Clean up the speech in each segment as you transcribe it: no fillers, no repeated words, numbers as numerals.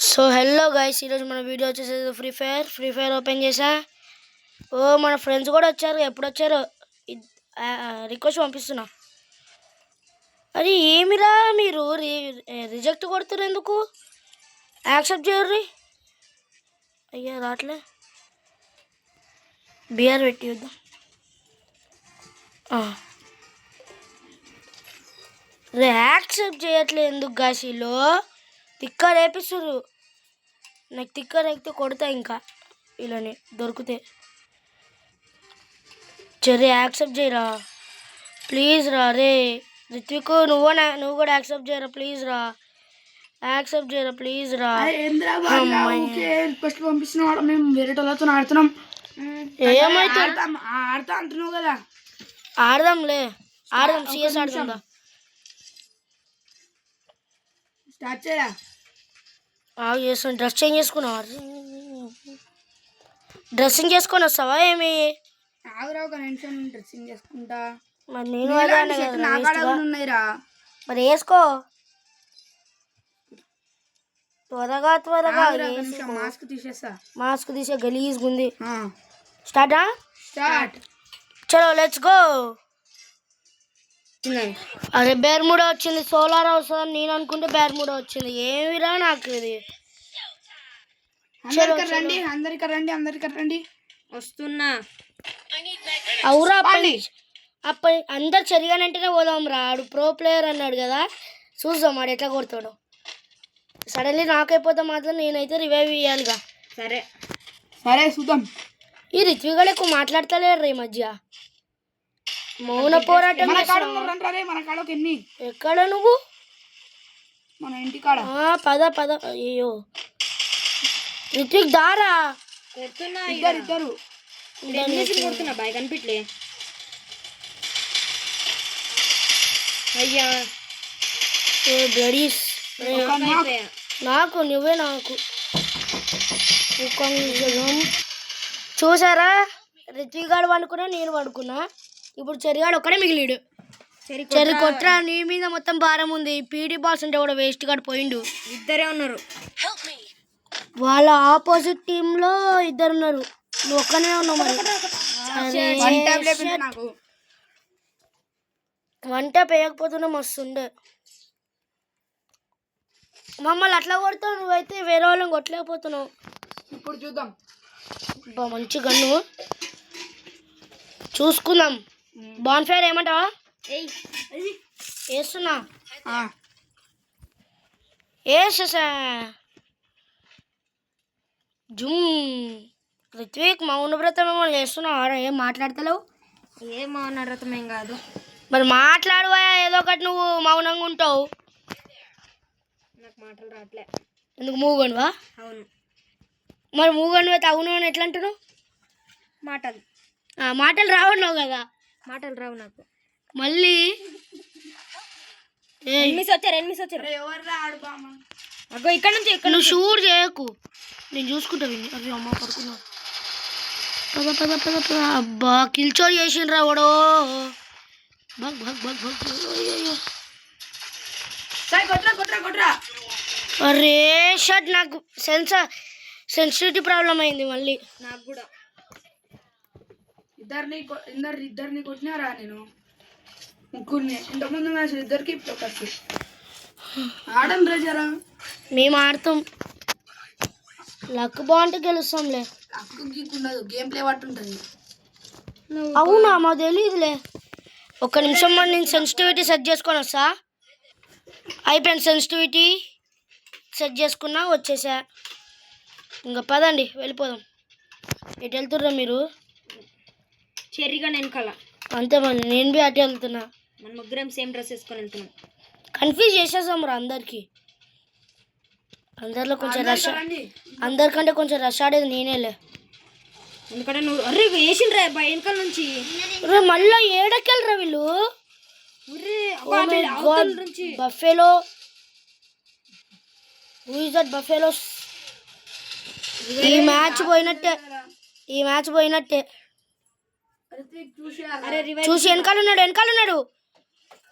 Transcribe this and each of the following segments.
So hello guys, ఈరోజు మన video వచ్చేసి ఫ్రీ ఫైర్ ఓపెన్ చేసా. మన ఫ్రెండ్స్ కూడా వచ్చారు. ఎప్పుడు వచ్చారో రిక్వెస్ట్ పంపిస్తున్నా. అది ఏమిరా మీరు రిజెక్ట్ కొడుతున్నారు ఎందుకు? యాక్సెప్ట్ చేయర్రి. అయ్యా రాట్లే. బిఆర్ పెట్టి వద్దాం. యాక్సెప్ట్ చేయట్లేదు ఎందుకు గాషీలో? తిక్క రేపిస్తుర్రు. నాకు తిక్క రేపితే కొడతా ఇంకా వీళ్ళని దొరికితే. సరే యాక్సెప్ట్ చేయరా ప్లీజ్ రా. రే రిత్విక్, నువ్వు కూడా యాక్సెప్ట్ చేయరా ప్లీజ్ రా. యాక్సెప్ట్ చేయరా ప్లీజ్ రా. ఫస్ట్ పంపిస్తున్నాడు. మేము వేరే వాళ్ళతో ఆడుతున్నాం. ఏమైతే ఆడతా అంటున్నావు కదా, ఆడదాంలే. ఆడదాం. సిఎస్ ఆడుతుందా? స్టార్ట్ చేయరా. చేస్తాను. డ్రెస్ చేంజ్ చేసుకున్నావా? డ్రెస్సింగ్ చేసుకొని వస్తావా ఏమి? ఆగురావు ఒక నిమిషం డ్రెస్సింగ్ చేసుకుంటా. మరి నేను ఉన్నాయిరా. మరి వేసుకో త్వరగా మాస్క్ తీసేస్తా. మాస్క్ తీసే గలీజ్గా ఉంది. స్టార్ట్. చలో లెట్స్ గో. అరే బేర్ముడా వచ్చింది. సోలార్ వస్తుందని నేను అనుకుంటే బేర్ముడా వచ్చింది. ఏమిరా నాకు ఇది. అందరికీ రండి. వస్తున్నా. అవురా అప్పటి అందరు చెరిగానంటేనే పోదాం రా. ఆడు ప్రో ప్లేయర్ అన్నాడు కదా, చూద్దాం ఆడు ఎట్లా కొడతాడు. సడన్లీ నాకైపోతే మాత్రం నేనైతే రివైవ్ ఇవ్వాలిగా. సరే చూద్దాం. ఈ రిత్విగాడు ఎక్కువ మాట్లాడతలేరు ఈ మధ్య. మౌన పోరాటం. ఎక్కడ నువ్వు? మన ఇంటి కాడ. పద. అయ్యో రిత్విక్ దారా. ఇద్దరు కొడుతున్నా బాయ్ కనిపించలే. అయ్యా బ్లడీస్. నువ్వే నాకు చూసారా? రిత్విక్ గాడు పడుకున్నా, నేను పడుకున్నా. ఇప్పుడు చెరిగాడు ఒక్కడే మిగిలిడు. చెరి కొట్రా. నీ మీద మొత్తం భారం ఉంది. పీటీ బాస్ అంటే కూడా వేస్ట్ గాడు పోయిండు. ఇద్దరే ఉన్నారు. వాళ్ళ ఆపోజిట్ టీమ్ లో ఇద్దరు ఉన్నారు. నువ్వు ఒక్కనే ఉన్నావు. మరి వన్ ట్యాప్ వేయకపోతున్నా మస్తుండే. మమ్మల్ని అట్లా కొడతావు, నువ్వైతే వేరే వాళ్ళని కొట్టలేకపోతున్నావు. ఇప్పుడు చూద్దాం. మంచి గన్ను చూసుకుందాం. బాన్ ఫైర్ ఏమంటావా? వేస్తున్నా. వేసేసా. జుమ్. రిత్విక్ మౌనవ్రతం ఏమో చేస్తున్నావు. ఏం మాట్లాడతలేవు? ఏం మౌనవ్రతం ఏం కాదు. మరి మాట్లాడువా ఏదో ఒకటి. నువ్వు మౌనంగా ఉంటావు. నాకు మాటలు రావట్లే. ఎందుకు మూగనువా? అవును. మరి మూగను అయితే అవును అని ఎట్లా అంటున్నావు? మాటలు రావన్నావు కదా. మాటలు రావు నాకు. మళ్ళీ అగో ఇక్కడ నుంచి నువ్వు షూర్ చేయకు, నేను చూసుకుంటా. విని అవి అమ్మ పడుకున్నా. పద. అబ్బా కిల్చోర్ చేసిండ్రా వాడో. అరే షట్, నాకు సెన్సిటివిటీ ప్రాబ్లం అయింది మళ్ళీ. నాకు కూడా. ఇద్దరిని కొట్టినారా నేను? ముగ్గురిని. ఇంతకుముందు మ్యాచ్ ఇద్దరికి ఆడం రాజారా. మేము ఆడతాం. లక్ బాగుంటే గెలుస్తాంలే. ఉండదు, గేమ్ ప్లే బట్టి ఉంటుంది. అవునా? మాకు తెలియదులే. ఒక్క నిమిషం మరి నేను సెన్సిటివిటీ సెట్ చేసుకొని వస్తా. అయిపోయింది. సెన్సిటివిటీ సెట్ చేసుకున్నా, వచ్చేసా. ఇంకా పదండి వెళ్ళిపోదాం. ఎటు వెళ్తుర్రా మీరు? చెర్రీగా వెనకాల. అంతే మరి, నేను బి అటు వెళ్తున్నా. మన ముగ్గురం సేమ్ డ్రెస్ వేసుకొని వెళ్తున్నాం. కన్ఫ్యూజ్ చేసేసాం రా అందరికి. అందరిలో కొంచెం రష్, అందరికంటే కొంచెం రష్ ఆడేది నేనేలే. ఎందుకంటే నువ్వు అరే వేసిండ్రా వెనకాల నుంచి. మళ్ళీ ఏడకెళ్ళరా వీళ్ళు. Buffalo. Who is that buffalo? ఈ మ్యాచ్ పోయినట్టే. చూసి వెనకాలన్నాడు.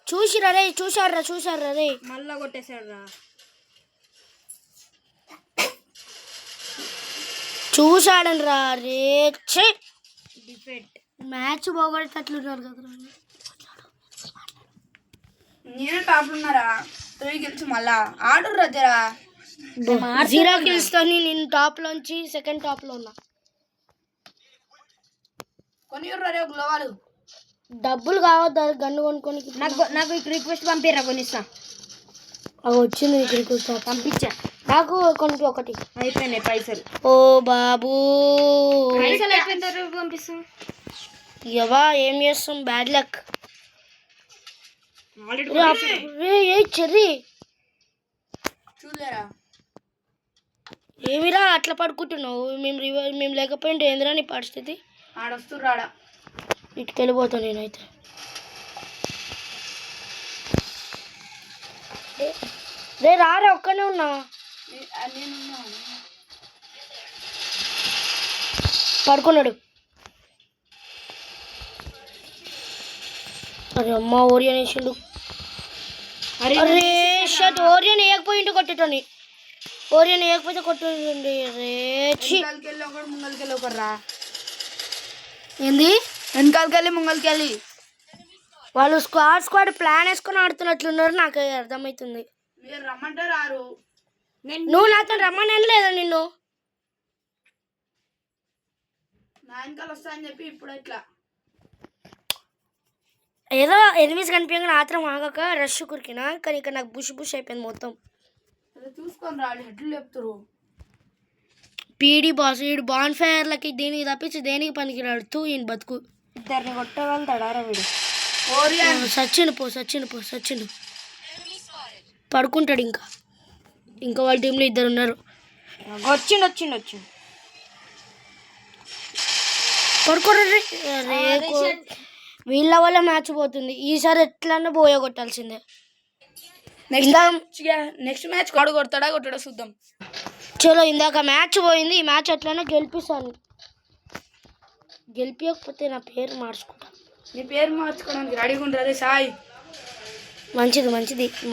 చూసారా రే. మళ్ళా కొట్టేశాడు రా. చూసాడని రా రే ఛే డిఫెక్ట్. మ్యాచ్ పోగొట్టేటట్లున్నారు కదా. నేను టాప్ ఉన్నారా 3 గెలిచి మళ్ళా ఆర్డర్ రద్దరా 0 kills తోని నేను టాప్ లోంచి సెకండ్ టాప్ లో ఉన్నా. కొని రే గ్లోవాలు డబ్బులు కావద్దు గన్ను కొనుక్కొని. నాకు ఇక్కడ రిక్వెస్ట్ పంపిరా కొనిస్తా. అవి వచ్చింది రిక్వెస్ట్ పంపించా. నాకు కొన్ని ఒకటి అయిపోయినాయి పైసలు. ఓ బాబు పైసలు అయిపోయిన తర్వాత పంపిస్తాం. ఇవా ఏం చేస్తాం బ్యాడ్ లక్. ఏ చెర్రీ చూడలేరా ఏమిరా అట్లా పడుకుంటున్నావు? మేము లేకపోయింటే ఏందిరా నీ పరిస్థితి? ఆడొస్తూ రాడా ఇటుకి వెళ్ళిపోతాను నేనైతే. రే రారా ఒక్కనే ఉన్నా. నేను పడుకున్నాడు. అరే అమ్మ ఓరియన్ వేసిండు. అరే షట్ ఓరియన్ వేయకపోయింటే కొట్టేటోని. ఓరియన్ వేయకపోతే కొట్టుండి. వెనకాలకెళ్ళి ఒకటి ముంగలికెళ్ళి ఒకరు రా. ఏంది వెనకాలకెళ్ళి ముంగలికెళ్ళి వాళ్ళు స్క్వాడ్ ప్లాన్ వేసుకొని ఆడుతున్నట్లున్నారు. నాకు అర్థమవుతుంది. మీరు రమ్మంటే రారు. నువ్వు నాతో రమ్మని లేదా నిన్ను? నా వెనకాల వస్తా అని చెప్పి ఇప్పుడు ఇట్లా ఏదో ఎనిమిస్ కనిపించగా ఆత్రం ఆగక రష్ కురికినా. కానీ ఇక్కడ నాకు బుష్ అయిపోయింది మొత్తం. చూసుకొని రాడు హెడ్లు చెప్తారు. పీడీ బాస్ వీడు బాన్ ఫైర్లకి దీనికి తప్పించి దేనికి పనికిరాడుతూ ఈయన బతుకు. ఇద్దరిని కొట్టగలుగుతాడారా వీడు? సచిన్ పడుకుంటాడు. ఇంకా వాళ్ళ టీంలో 2 ఉన్నారు. వచ్చిండు పడుకోర్రీ. వీళ్ళ వల్ల మ్యాచ్ పోతుంది. ఈసారి ఎట్లన్నా పోయగొట్టాల్సిందే. నెక్స్ట్ మ్యాచ్ కాడు కొడతాడా చూద్దాం. చలో ఇందాక మ్యాచ్ పోయింది. ఈ మ్యాచ్ ఎట్లన్నా గెలిపిస్తాను. గెలిపించకపోతే నా పేరు మార్చుకుంటా. నీ పేరు మార్చుకోవడానికి రెడీగా ఉండు. అదే సాయి మంచిది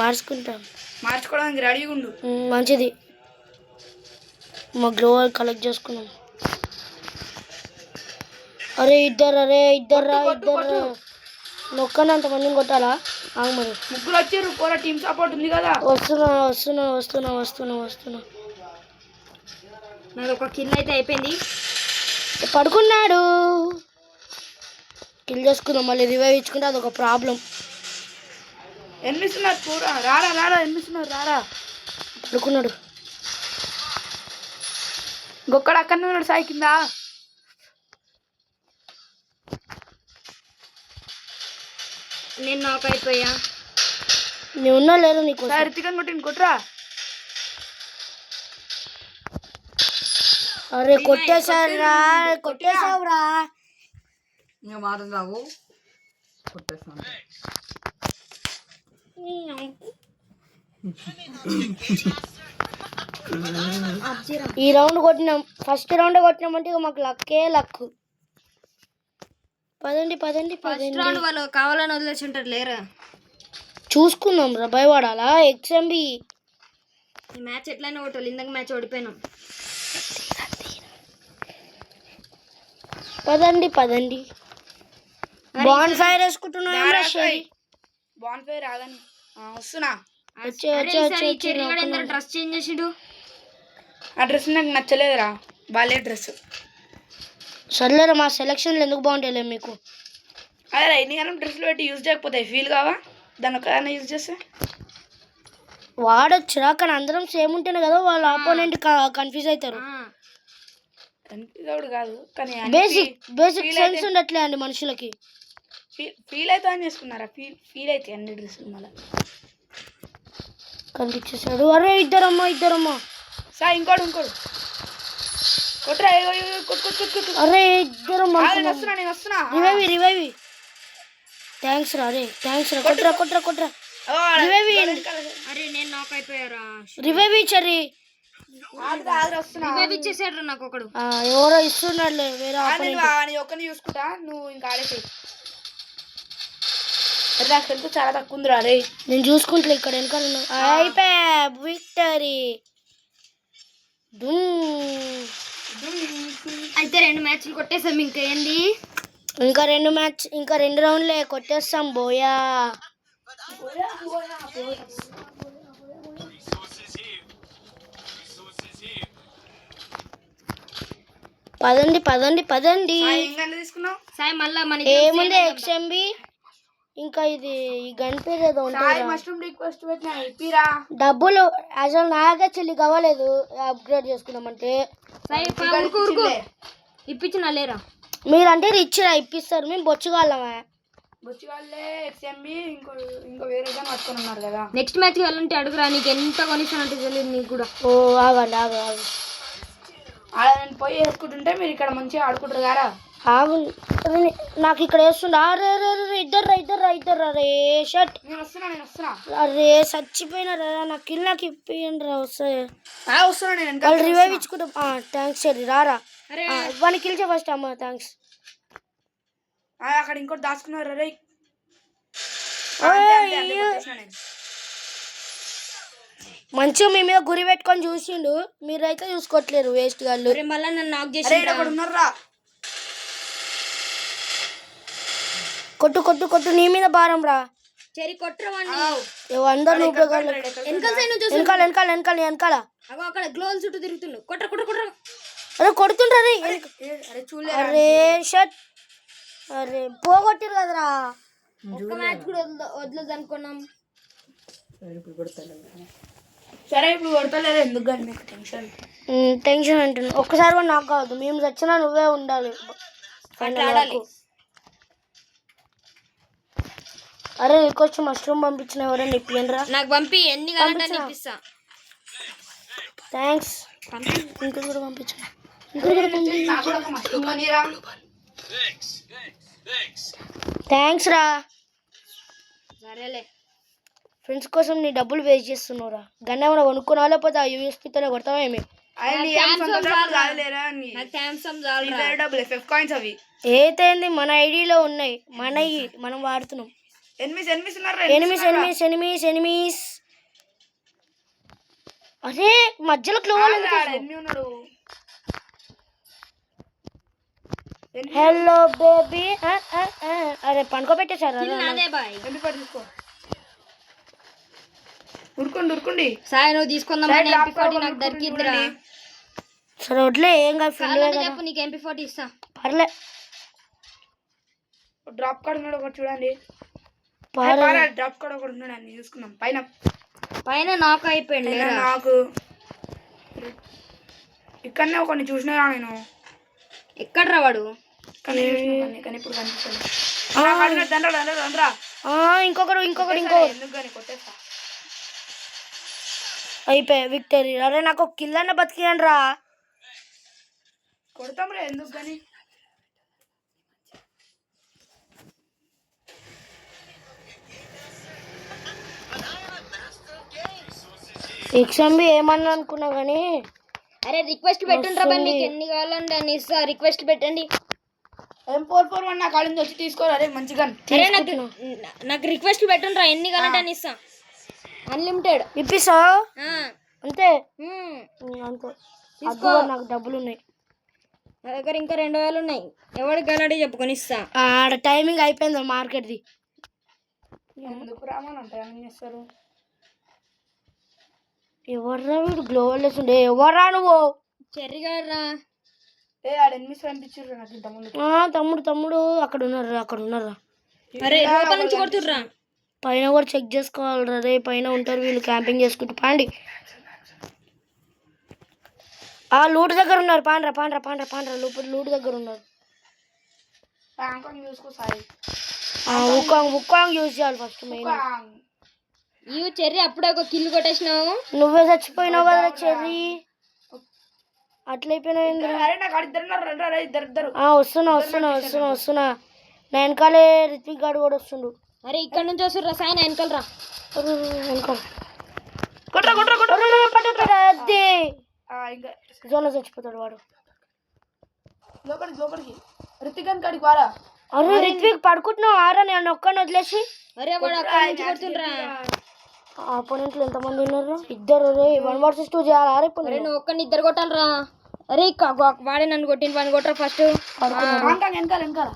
మార్చుకుంటాను. మార్చుకోవడానికి రెడీగా ఉండు. మంచిది. మా గ్లోవర్ కలెక్ట్ చేసుకున్నాం. అరే ఇద్దరు నొక్కని అంతమందిని కొట్టాలా? మరి ముగ్గురు వచ్చారు. పూరా టీమ్ సపోర్ట్ ఉంది కదా. వస్తున్నా. నాది ఒక కిల్ అయితే అయిపోయింది. పడుకున్నాడు. కిల్ చేసుకుందాం. మళ్ళీ రివైవ్ ఇచ్చుకుంటే అదొక ప్రాబ్లం. ఎన్నిస్తున్నారు పూరా రారా ఎన్నిస్తున్నారు రారా. పడుకున్నాడు. ఇంకొకడు అక్కడనే ఉన్నాడు సాయి కింద. నేను నాకు అయిపోయా. నేను ఉన్నా లేదు నీకు. రితికన్ కొట్టింది కొట్టురా. అరే కొట్టేసావురా. ఇంకా మాత్రం రావు కొట్టేస్తాను. ఈ రౌండ్ కొట్టినాం. ఫస్ట్ రౌండ్ కొట్టినామంటే ఇక మాకు లక్. పదండి. వాళ్ళు కావాలని వదిలేసి ఉంటారు లేరా. చూసుకుందాం రా. భయపడాలా? XMB ఈ మ్యాచ్ ఎట్లయినా కొట్టాలి. ఇందాక మ్యాచ్ ఓడిపోయినాం. పదండి. బాన్ ఫైర్ వేసుకుంటున్నా. బాన్ ఫైర్ ఆగని వస్తున్నా. డ్రెస్ చేంజ్ చేసిండు. ఆ డ్రెస్ నాకు నచ్చలేదురా. బాలే డ్రెస్. సర్లేరా మా సెలక్షన్లు ఎందుకు బాగుంటాయి మీకు? అదే ఎన్నికైనా డ్రెస్సులు పెట్టి యూజ్ చేయకపోతాయి. ఫీల్ కావా దాని ఒకదాన్ని యూజ్ చేస్తే? వాడొచ్చురా. కానీ అందరం సేమ్ ఉంటేనే కదా వాళ్ళ ఆపోనెంట్ కన్ఫ్యూజ్ అవుతారు. కన్ఫ్యూజ్ అవుడు కాదు కానీ బేసిక్ సెన్స్ ఉండట్లే అండి మనుషులకి. ఫీల్ అవుతా అని చేసుకున్నారా? ఫీల్ అవుతాయి అన్ని డ్రెస్సులు. మళ్ళీ కనిపించేసాడు. అరే ఇద్దరమ్మా. సార్ ఇంకోటి కొట్టురా. అరే ఇద్దరమ్మా. నేను వస్తున్నా. రివైవ్. థ్యాంక్స్ రా. కొట్రా. అరే నేను నాకు అయిపోయారా. రివైవ్ ఇచ్చారు. రివైవ్ ఇచ్చేసాడు నాకు ఒకడు. ఎవరో ఇస్తున్నాడులే వేరే. ఒక్కని చూసుకుంటా. నువ్వు ఇంకా ఆడేసాయి. నాకు హెల్త్ చాలా తక్కువ ఉందిరా. రే నేను చూసుకుంటా. ఇక్కడ వెనకాల అయిపోయా. విక్టరీ. అయితే 2 మ్యాచ్లు కొట్టేసాం, ఇంకా ఏంది? ఇంకా 2 రౌండ్లే కొట్టేస్తాం బోయా. పదండి పదండి పదండి. ఏం గన్ను తీసుకున్నావు? సాయి మళ్ళా మన ఏముంది XMB, ఇంకా ఇది ఈ గన్ పేరు ఏదో సాయి ఉంటుంది. మష్రూమ్ రిక్వెస్ట్ పెట్టినా ఇప్పిరా. డబ్బులు అసలు నాకే చెల్లి కావలేదు అప్గ్రేడ్ చేసుకున్నామంటే. సాయి ఇప్పించిన లేరా? మీరంటే రిచ్ రా, ఇప్పిస్తారు, మేము బొచ్చుగాళ్ళమే. బొచ్చిగాళ్ళే ఎక్స్ఎంబి ఇంకో వేరే గన్ పట్టుకొని ఉన్నారు కదా. నెక్స్ట్ మ్యాచ్ వెళ్ళంటే అడుగురా, నీకు ఎంత కొనిస్తానంటే తెలియదు నీకు కూడా. ఓ ఆగండి ఆగు ఆగు ఆడ నేను పోయి వేసుకుంటుంటే మీరు ఇక్కడ మంచిగా ఆడుకుంటారు కదా. ఆగు, నాకు ఇక్కడ వేస్తుండ. అరే రే రే ఇద్దరు అరే షట్. నేను వస్తున్నా. అరే చచ్చిపోయినారా, నాకు కిల్ నాకు ఇప్పియండి రా. వస్తాయి వస్తున్నా నేను వాళ్ళు రివైవ్ ఇచ్చుకుంటా. థ్యాంక్స్ సరే రారా. అరే వాడిని కిల్చే ఫస్ట్ అమ్మ. థ్యాంక్స్. అక్కడ ఇంకోటి దాచుకున్నారు. అరే మంచిగా మీ మీద గురి పెట్టుకొని చూసిండు, మీరైతే చూసుకోవట్లేరు వేస్ట్ గాళ్ళు. మళ్ళీ నన్ను నాక్ చేసి కొట్టు కొట్టు కొట్టు, నీ మీద భారం రా. చెరి కొట్టరవండి. అందరు వెనకాల వెనకాల అగో అక్కడ గ్లోల్ చుట్టూ తిరుగుతుండు. కొట్ర అరే కొడుతుండ్రా రే. అరే షట్, అరే పోగొట్టిరు కదరా. ఒక్క మ్యాచ్ కూడా వదలదు అనుకున్నాం. సరే ఇప్పుడు కొడతలేదు ఎందుకు కానీ మీకు టెన్షన్ అంటున్నా. ఒక్కసారి కూడా నాకు కావద్దు, మేము చచ్చినా నువ్వే ఉండాలి ఫైనల్ వరకు. అరే నీకొచ్చి మష్రూమ్ పంపించిన ఎవరైనా ఇప్పియండి రా. నాకు పంపి, ఎన్ని కావాలంటే ఇప్పిస్తా. థ్యాంక్స్. ఇంకా కూడా పంపించు. థ్యాంక్స్ రా. సరేలే, ఫ్రెండ్స్ కోసం నీ డబ్బులు వేస్ట్ చేస్తున్నావురా. గన్ ఏమైనా కొనుక్కున్నావా లేకపోతే ఆ యూఎస్పీతోనే కొడతావా ఏమి? ఏతైంది మన ఐడిలో ఉన్నాయి, మనం వాడుతున్నాం. ఎనిమిస్ అరే మధ్యలో క్లోవల్ హలో బేబీ. అరే పండుకోబెట్టేశారు. ఉరుకోండి సాయి నువ్వు తీసుకుందాం. నాకు దొరికిద్దిరా. సరే వడ్లే, ఏం కాదు ఫ్రెండ్. చెప్పు, నీకు MP40 ఇస్తా. పర్లే. డ్రాప్ కార్డ్ ఉన్నాడు ఒకటి చూడండి. డ్రాప్ కార్డ్ ఒకటి ఉన్నాడు, అన్ని చూసుకున్నాం. పైన నాకు అయిపోయింది. నాకు ఇక్కడనే ఒకరిని చూసినా నేను. ఎక్కడ్రా వాడు? కానీ ఇప్పుడు కనిపిస్తాను. ఇంకొకరు ఎందుకు కానీ కొట్టేస్తా. అయిపోయా విక్టరీ. అరే నాకు కిల్ అన్న బతికియండి రా. కొడతాం రా ఎందుకు కానీ. XMB ఏమన్నా అనుకున్నా కానీ. అరే రిక్వెస్ట్ పెట్టండి రా, నీకు ఎన్ని కావాలండి అని ఇస్తా. రిక్వెస్ట్ పెట్టండి. M441 నా కాలేజ్ వచ్చి తీసుకోరా. అరే మంచిగా నాకు రిక్వెస్ట్ పెట్టండి రా, ఎన్ని కావాలంటే అని ఇస్తా. అన్లిమిటెడ్ ఇప్పిస్తా అంతే. తీసుకో, నాకు డబ్బులు ఉన్నాయి. నా దగ్గర ఇంకా 2000 ఉన్నాయి. ఎవరికి కావాలంటే చెప్పుకొని ఇస్తా. ఆడ టైమింగ్ అయిపోయింది మార్కెట్ది. ఎందుకు రామని ఏం చేస్తారు? ఎవర్రా వీడు గ్లోవల్ వేస్తుండే? ఎవర్రా నువ్వు? చెర్రిగాడ్రా. ఎనిమిస్ పంపించారు నాకు ఇంతకుముందు. తమ్ముడు అక్కడ ఉన్నారా. అరే లోపల నుంచి కొడుతుర్రా. పైన కూడా చెక్ చేసుకోవాలరా. రే పైన ఉంటారు వీళ్ళు క్యాంపింగ్ చేసుకుంటూ. పాండి ఆ లూట్ దగ్గర ఉన్నారు. పాండ్రా లూట్ దగ్గర ఉన్నారు. ఉక్కాంగ్ యూజ్ చేయాలి ఫస్ట్. మెయిన్ ఇవి చెర్రీ అప్పుడే ఒక కిల్లు కొట్టేసినావు. నువ్వే చచ్చిపోయినావు కదా చెర్రీ. అట్లయిపోయినావు. వస్తున్నా. నా వెనకాలే రిత్విక్ గాడు కూడా వస్తుండు. అరే ఇక్కడ నుంచి వస్తుర్రా సాయి, నా వెనకాల రా. అదే జోన్లో చచ్చిపోతాడు వాడు. అరే రిత్విక్ పడుకుంటున్నావు ఆరా? నేను ఒక్కడిని వదిలేసి. అరే వాడు అక్కడ నుంచి కొడుతుండ్రా. ఆపోనెంట్లు ఎంతమంది ఉన్నారు? 2. 1 vs 2 చేయాలి. నువ్వు ఒక్కడిని 2 కొట్టాలరా. అరే వాడే నన్ను కొట్టింది, వాడిని కొట్టరా ఫస్ట్. వెనకాల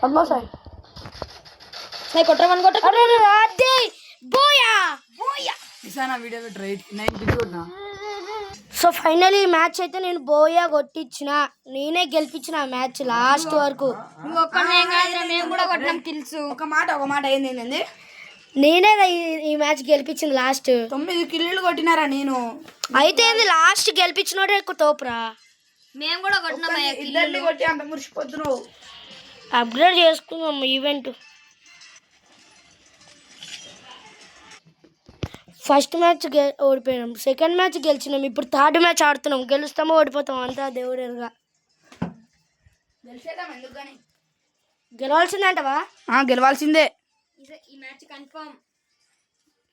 అమ్మో సాయి సాయి కొట్టరా, వాడిని కొట్టరా. అదే బోయా బోయా. వీడియో రైట్ 9 కొట్టినా. సో ఫైనలీ మ్యాచ్ అయితే నేను బోయా కొట్టించిన, నేనే గెలిపించిన మ్యాచ్ లాస్ట్ వరకు. నువ్వు ఒక్కడే కాదురా, మేము కూడా కొట్టినాం కిల్స్. ఒక మాట ఏంది, నేనే ఈ మ్యాచ్ గెలిపించింది లాస్ట్. 9 కిల్లులు కొట్టినారా నేను. అయితే లాస్ట్ గెలిపించినోడే ఎక్కువ తోపురా. మేము కూడా కొట్టినాం. ఇద్దరిని కొట్టి అంత మురిసిపోతున్నావు. అప్గ్రేడ్ చేసుకుందాం ఈవెంట్. ఫస్ట్ మ్యాచ్ ఓడిపోయినాం, సెకండ్ మ్యాచ్ గెలిచినాం, ఇప్పుడు థర్డ్ మ్యాచ్ ఆడుతున్నాం. గెలుస్తామో ఓడిపోతాం అంతా దేవుడేరుగా. గెలవాల్సిందంటవా? గెలవాల్సిందే. ఈ మ్యాచ్ కన్ఫర్మ్.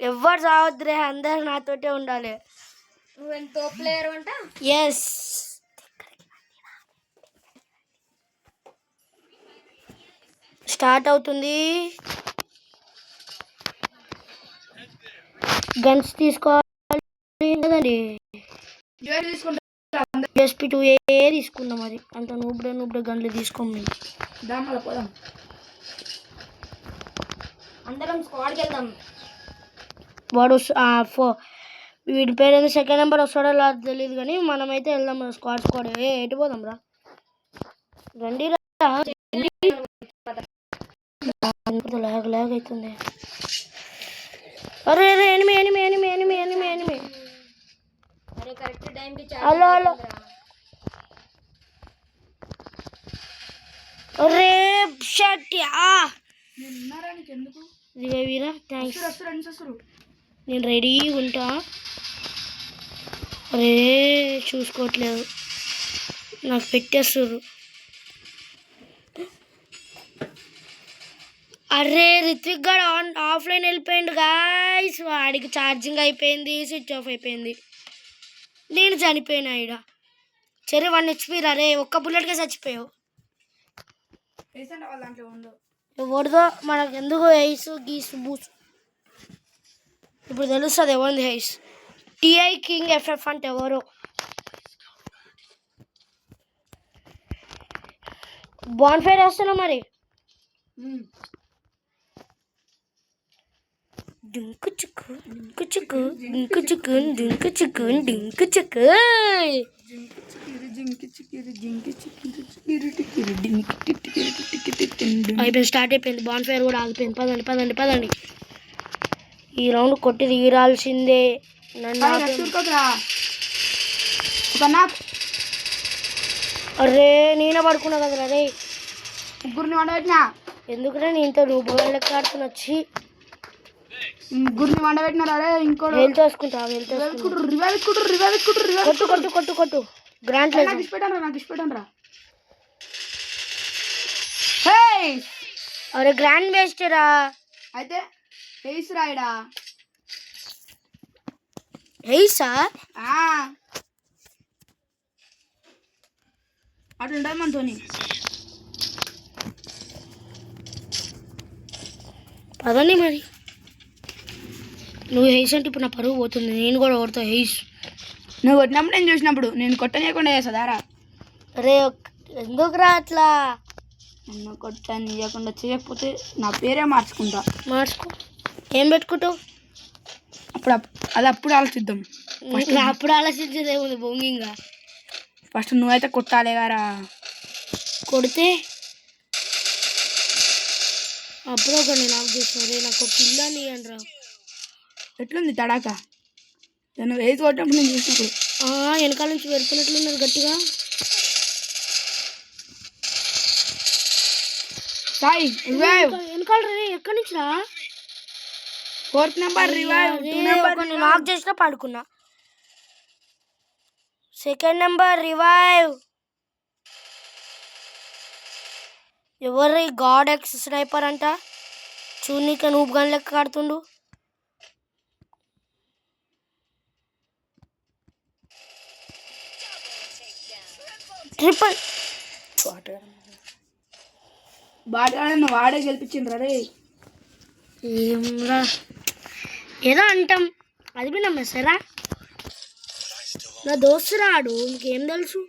ఎవ్వరు రావద్దురే, అందరు నాతోటే ఉండాలి. నువ్వెంతో ప్లేయర్ అంట. ఎస్. స్టార్ట్ అవుతుంది. గన్స్ తీసుకోవాలి కదండి. SP2A తీసుకుందాం. అది అంత నూబ్డే గన్లు తీసుకోం మేము. అందరం స్క్వాడ్కి వెళ్దాం. వాడు వీడి పేరు సెకండ్ నెంబర్ వస్తాడో లా తెలియదు కానీ మనమైతే వెళ్దాం స్క్వాడ్. ఎటు పోదాం రా, రండి రా. లాగ్ అవుతుంది. అరే ఎనిమి. అరే కరెక్ట్ టైం కి హలో. అరే షట్ వీరా, థ్యాంక్స్. నేను రెడీగా ఉంటా. అరే చూసుకోవట్లేదు, నాకు పెట్టేస్తారు. అరే రిత్విక్ గారు ఆఫ్లైన్ వెళ్ళిపోయిండు గాయ్స్. వాడికి ఛార్జింగ్ అయిపోయింది, స్విచ్ ఆఫ్ అయిపోయింది. నేను చనిపోయినా ఈడ. సరే 1 HP రే, ఒక్క బుల్లెట్గా చచ్చిపోయావు. ఎవరిదో మనకు ఎందుకు హైస్ గీసు బూసు. ఇప్పుడు తెలుస్తుంది ఎవరిది హైస్. TI కింగ్ FF అంటే ఎవరో. బాన్ఫైర్ వస్తున్నా మరి. డింకు చుక్కు. అయిపోయింది, స్టార్ట్ అయిపోయింది. బాన్ఫైర్ కూడా ఆగిపోయింది. పదండి. ఈ రౌండ్ కొట్టి తీరాల్సిందే. అరే నేనే పడుకున్నా కదరా రే. ముగ్గురిని వండబెట్టినా. ఎందుకురా నీ ఇంత రూపుగా లెక్క ఆడుతున్నా వచ్చి. ముగ్గురిని వండబెట్టినారా రే. ఇంకో హెల్త్ వేసుకుంటా. కొట్టు. గ్రాంట్ నాకు ఇష్టపెట్టాను రా. అరే గ్రాండ్ వేస్ట్ రా. అయితే హెయిస్ రాయడా. హెయిసా అట్లుంటుంది మనతోని. పదండి మరి. నువ్వు హెయిస్ అంటే ఇప్పుడు నా పరువు పోతుంది. నేను కూడా కొడతా హెయిస్. నువ్వు కొట్టినప్పుడు నేను చూసినప్పుడు నేను కొట్టనీయకుండా చేస్తుందారా. అరే ఎందుకురా అట్లా. నన్ను కొట్టనీయకుండా చేయకపోతే నా పేరే మార్చుకుంటా. మార్చుకో. ఏం పెట్టుకుంటావు? అప్పుడు ఆలోచిద్దాం. అప్పుడు ఆలోచించేది ఏముంది బొంగింగా. ఫస్ట్ నువ్వైతే కొట్టాలి గారా. కొడితే అప్పుడు ఒక నేను ఆఫ్ చేసిన. నాకు ఒక పిల్ల నీయండి రా. ఎట్లుంది తడాక? నేను వేసి కొట్టినప్పుడు నేను చూసినప్పుడు వెనకాల నుంచి పెడుతున్నట్లున్నారు గట్టిగా. సాయి వెనకాల రే. ఎక్కడి నుంచి రా? 4th number revive. నేను ఆఫ్ చేసినా పడుకున్నా. 2nd number revive. ఎవరు గాడ్ ఎక్స్ స్నైపర్ అంట. చూడనీక నూబ్ గన్ లెక్క ఆడుతుండు. ట్రిపుల్ బాటగాడన్న వాడే గెలిపించిండ్రా రే. ఏమరా ఏదో అంటాం, అది విన్నా సరా. నా దోస్తు రాడు, ఇంకేం తెలుసు.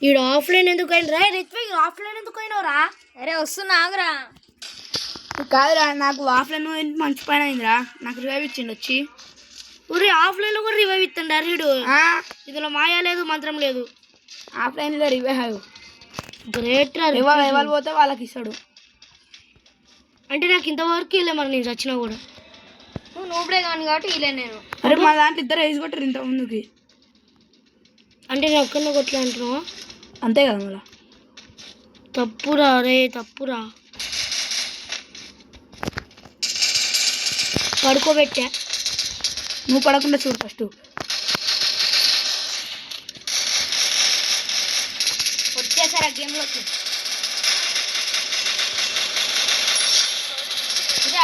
ఈడు ఆఫ్లైన్ ఎందుకు అయినరా? రిత్విక్ ఆఫ్లైన్ ఎందుకు అయినవరా? అరే వస్తున్నా ఆగురా. కాదురా, నాకు ఆఫ్లైన్ మంచి పని అయిందిరా, నాకు రివైవ్ ఇచ్చిండు వచ్చి. ఊరి ఆఫ్లైన్లో కూడా రివైవ్ ఇస్తుండ వీడు. ఇందులో మాయా లేదు, మంత్రం లేదు. ఆఫ్లైన్లో రివైవ్ గ్రేట్ రా. ఎవరు పోతే వాళ్ళకి ఇస్తాడు. అంటే నాకు ఇంతవరకు ఇల్లే మరి, నేను చచ్చినా కూడా. నువ్వు నోబడే కాను కాబట్టి ఇలా నేను. అరే మా దాంట్లో ఇద్దరు వేసి కొట్టారు ఇంత ముందుకి. అంటే నేను ఒక్కరిని కొట్టలే అంటున్నావా? అంతే కదా మళ్ళా. తప్పురా రే, తప్పురా. పడుకోబెట్టా. నువ్వు పడకుండా చూడు ఫస్ట్. వచ్చేసారా గేమ్లోకి?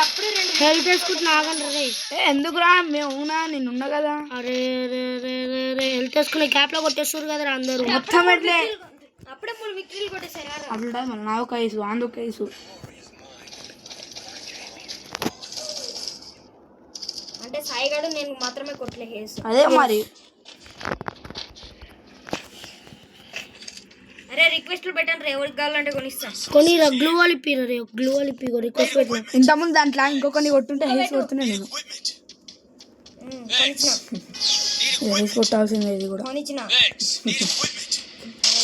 అప్పుడు హెల్ప్ చేసుకుంటున్నా, ఆగండి రే. ఎందుకురా, మేము అవునా నిన్నున్నా కదా. అరే రే రే రే రే, హెల్ప్ చేసుకునే క్యాప్లో కొట్టేస్తారు కదరా అందరూ. మొత్తం ఎట్లే అప్పుడే 3 విక్టరీలు కొట్టేసారు. అట్లా మళ్ళీ నా ఒక ఐసు ఆందొక ఐసు. అంటే సాయిగాడు నేను మాత్రమే కొట్టలే కేసు. అదే మరి. అరే రిక్వెస్ట్లు పెట్టండి, ఎవరికి కావాలంటే కొనిస్తా. కొన్ని గ్లూ వాల్ ఇప్పిరా రే, గ్లూ వాల్ ఇప్పి రిక్వెస్ట్ పెట్టిన. ఇంతకుముందు దాంట్లో ఇంకొకరిని కొట్టుంటే హెల్స్ కొడుతున్నా నేను. హెల్స్ కొట్టాల్సిందే ఇది కూడా. కొనిచ్చిన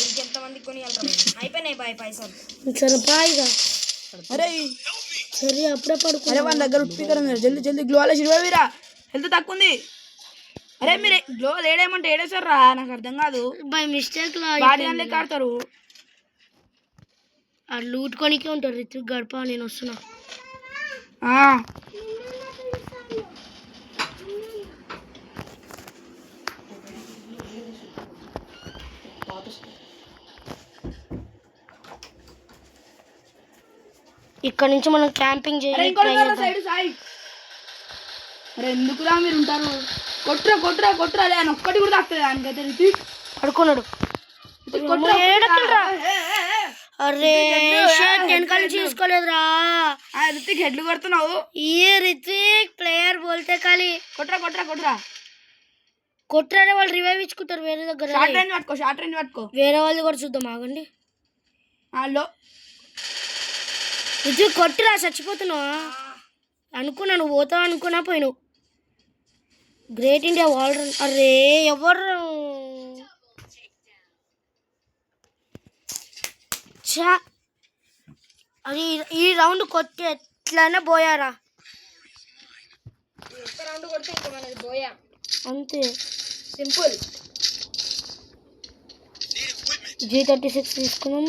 ఇంకెంతమంది కొని అయిపోయినాయి బాయ్ పైసలు. సరే బాయ్గా. అరే సరే అప్పుడే పడుకో. అరే మన దగ్గర ఉప్పికరం జల్దీ జల్దీ గ్లో అలా చిరువేరా, హెల్త్ తక్కువ ఉంది. అరే మీరు గ్లో ఏడేమంటే ఏడేసారా, నాకు అర్థం కాదు. బై మిస్టేక్ లా బాడీ దాంట్లో కాడతారు. అది లూట్ కొనికే ఉంటారు. రిత్విక్ గడప, నేను వస్తున్నా. ఇక్కడ నుంచి మనం క్యాంపింగ్ చేయాలి. అరే ఎందుకురా మీరు ఉంటారు, కొట్టురా కొట్టురా కొట్టురా. అదే అని ఒక్కటి కూడా తాకుతుంది దానికైతే. రితిక్ పడుకున్నాడు. అరే వెనకాల నుంచి చూసుకోలేదురా. రితిక్ హెడ్లు కొడుతున్నావు. ఏ రిత్విక్ ప్లేయర్ బోల్తే ఖాళీ. కొట్టురా కొట్టురా కొట్టురా కొట్టరానే వాళ్ళు రివైవ్ ఇచ్చుకుంటారు వేరే దగ్గర. షార్ట్ రేంజ్ పట్టుకో, షార్ట్ రేంజ్ పట్టుకో. వేరే వాళ్ళది కూడా చూద్దాం, ఆగండి. వాళ్ళు రిత్విక్ కొట్టురా, చచ్చిపోతున్నావా అనుకున్నా. నువ్వు పోతావు అనుకున్నా, పోయినావు. Great India wall run. అరే ఎవరు చా, అది ఈ రౌండ్ కొట్టి ఎట్లయినా పోయారా. ఒక్క రౌండ్ కొడితే ఇంకా మనది పోయా, అంతే సింపుల్. G36 తీసుకున్నాం.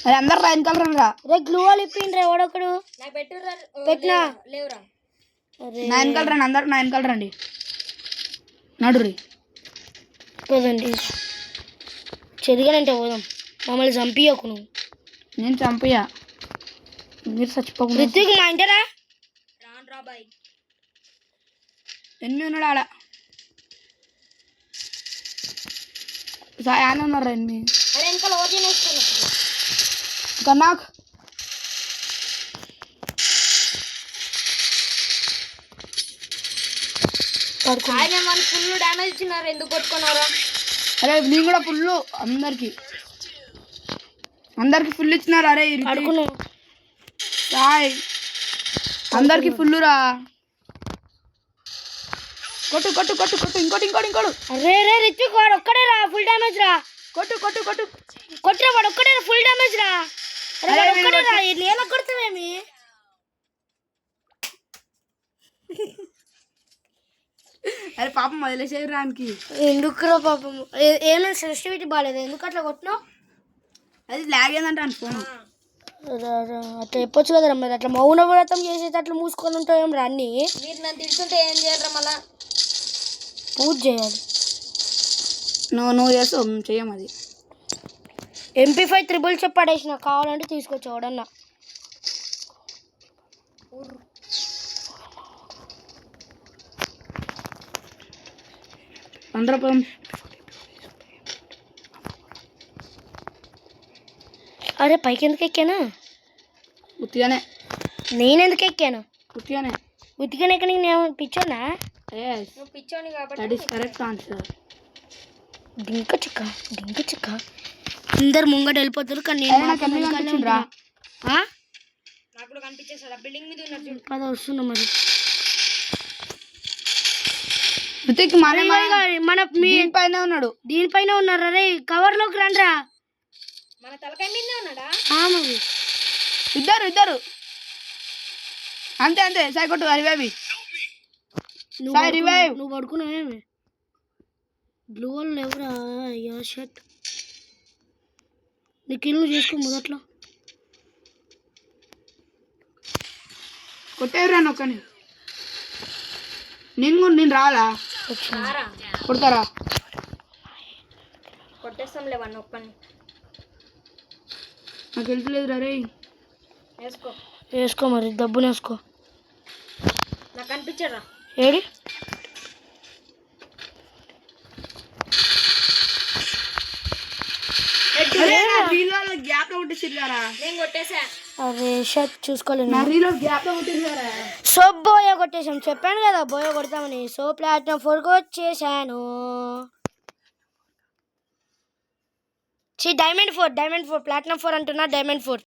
అది అందరు రైన్ కలర్ రా. రే గ్లూ వాల్ ఇప్పిండ్రా ఎవడొకడు. నాకు పెట్టురా. పెట్టినా లేవురా. అరే 9 కలర్ అండి, అందరు 9 కలర్ అండి. నడురి పోదండి, చెరిగానంటే పోదాం. మమ్మల్ని చంపియకు నువ్వు. నేను చంపయ్యా, మీరు చచ్చిపోకుండా. రిత్విక్ మా ఇంటరా రాన్ రా బాయ్. ఎన్ని ఉన్నాడు ఆడ. సాయాన్ని ఉన్నారు ఎన్ని. అరే వెనకాల ఓజన్ వేసుకున్నా కన్నాక్. ఆయన మనకి ఫుల్ డ్యామేజ్ ఇచ్చినారు, ఎందుకు కొట్టుకున్నారా? అరే నేను కూడా ఫుల్, అందరికి ఫుల్ ఇచ్చినారు. అరే పడుకున్నావు సాయ్, అందరికి ఫుల్ రా. కొట్టు కొట్టు కొట్టు కొట్టు, ఇంకోటి ఇంకోటి ఇంకోటి. అరే రే రిత్విక్ వాడు ఒక్కడే రా, ఫుల్ డ్యామేజ్ రా. కొట్టు కొట్టు కొట్టు కొట్టురా, వాడు ఒక్కడే ఫుల్ డ్యామేజ్ రా. అరే వాడు ఒక్కడే రా, ఎలా కొడతావేమి? అరే పాపం వదిలేసేయడానికి. ఎందుకురా పాపం, ఏమైనా సెన్సిటివిటీ బాగాలేదు, ఎందుకు అట్లా కొట్టినావు? అది లాగ్ ఏందంటే అనుకోను. అట్లా చెప్పొచ్చు కదరా మరి. అట్లా మౌన వ్రతం చేసేది అట్లా మూసుకొని ఉంటాం రా. అన్ని మీరు నన్ను తిడుతుంటే ఏం చేయాలరా? మళ్ళా పూజ చేయాలి. నువ్వు చేస్తావు, చెయ్యం. అది MP5 త్రిబుల్ చెప్పాడేసిన, కావాలంటే తీసుకొచ్చి ఎవడన్నా. అందరం అరే పైకి ఎందుకు ఎక్కానా? ఉత్తిగానే. నేనెందుకు ఎక్కాను? ఉట్టిగానే ఉతికనే నేను పిచ్చోనా నువ్వు పిచ్చోని కాబట్టి దట్ ఈస్ కరెక్ట్ ఆన్సర్. డింక చిక్క అందరు ముంగట వెళ్ళిపోతారు కానీ నేను నాకు ఎందుకు కనిపించిండ్రా? నాకు కూడా కనిపించేసాడు ఆ బిల్డింగ్ మీద ఉన్నాడు చూడు. పద వస్తున్నా మరి రుతిక్ మన మీ పైన ఉన్నాడు. దీనిపైన ఉన్నారు రే కవర్లోకి రండిరా. మన తలకాయ మీదనే ఉన్నాడా? మరి ఇద్దరు అంతే అంతే సాయి కొట్టు రివైవ్. రివైవ్ నువ్వు పడుకున్నావేమి బ్లూ వాళ్ళు ఎవరా అయ్యా షర్ట్ నీకు ఇల్లు చేసుకో మొదట్లో కొట్టేవరా నొక్కని. నేను రాలా రారా కొడతారా? కొట్టేస్తాంలే వాడిని ఒక్కని. నాకు వెళ్ళలేదురా రే. వేసుకో మరి దబ్బున వేసుకో. నాకు కనిపించరా ఏడి గ్యాప్ లో కొట్టేసిర్రా. నేను కొట్టేసా. అరే షర్ట్ చూసుకోలేదు గ్యాప్ లో కొట్టేసిర్రా. సో బోయ కొట్టేసాం చెప్పాను కదా బోయ కొడతామని. సో ప్లాటినం 4 వచ్చేసాను. డైమండ్ 4 ప్లాటినం 4 అంటున్నా డైమండ్ 4.